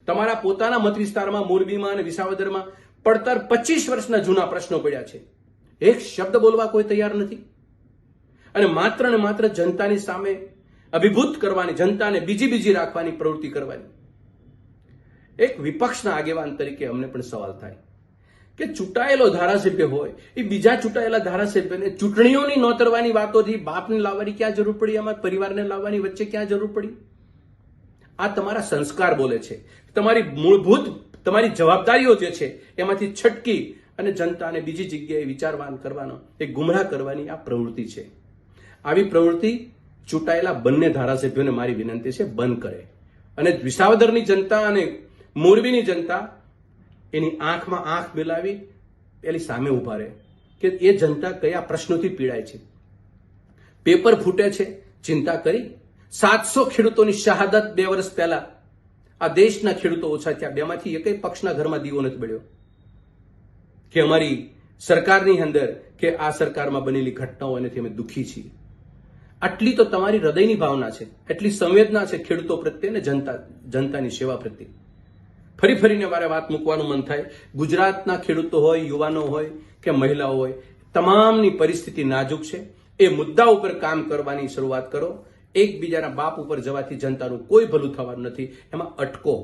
તમારા પોતાના મત વિસ્તારમાં મોરબીમાં અને વિસાવદરમાં પડતર 25 વર્ષના જૂના પ્રશ્નો પડ્યા છે. એક શબ્દ બોલવા કોઈ તૈયાર નથી. અને માત્ર ને માત્ર જનતાની સામે અભિભૂત કરવાની, જનતાને બીજી રાખવાની પ્રવૃત્તિ કરવાની. એક વિપક્ષના આગેવાન તરીકે અમને પણ સવાલ થાય કે ચૂંટાયેલો ધારાસભ્ય હોય એ બીજા ચૂંટાયેલા ધારાસભ્યને ચૂંટણીઓની નોતરવાની વાતોથી બાપને લાવવાની ક્યાં જરૂર પડી? અમારા પરિવારને લાવવાની વચ્ચે ક્યાં જરૂર પડી? આ તમારા સંસ્કાર બોલે છે. તમારી મૂળભૂત તમારી જવાબદારીઓ જે છે એમાંથી છટકી અને જનતાને બીજી જગ્યાએ વિચારવાન કરવાનો, એક ગુમરાહ કરવાની આ પ્રવૃત્તિ છે. આવી પ્રવૃત્તિ ચૂંટાયેલા બંને ધારાસભ્યોને મારી વિનંતી છે બંધ કરે અને વિસાવદરની જનતા અને મોરબીની જનતા એની આંખમાં આંખ મિલાવી એની સામે ઉભા રહે કે એ જનતા કયા પ્રશ્નોથી પીડાય છે. પેપર ફૂટે છે, ચિંતા કરી? 700 ખેડૂતોની શહાદત 2 વર્ષ પહેલા આ દેશના ખેડૂતો ઓછા થયા. બેમાંથી એકેય પક્ષના ઘરમાં દીવો નથી બળ્યો કે અમારી સરકારની અંદર કે આ સરકારમાં બનેલી ઘટનાઓ એનાથી અમે દુઃખી છીએ. આટલી તો તમારી હૃદયની ભાવના છે, એટલી સંવેદના છે ખેડૂતો પ્રત્યે અને જનતાની સેવા પ્રત્યે. ફરીને મારે વાત મૂકવાનું મન થાય. ગુજરાતના ખેડૂતો હોય, યુવાનો હોય કે મહિલાઓ હોય, તમામની પરિસ્થિતિ નાજુક છે. એ મુદ્દા ઉપર કામ કરવાની શરૂઆત કરો. એકબીજાના બાપ ઉપર જવાથી જનતાનું કોઈ ભલું થવાનું નથી. એમાં અટકો.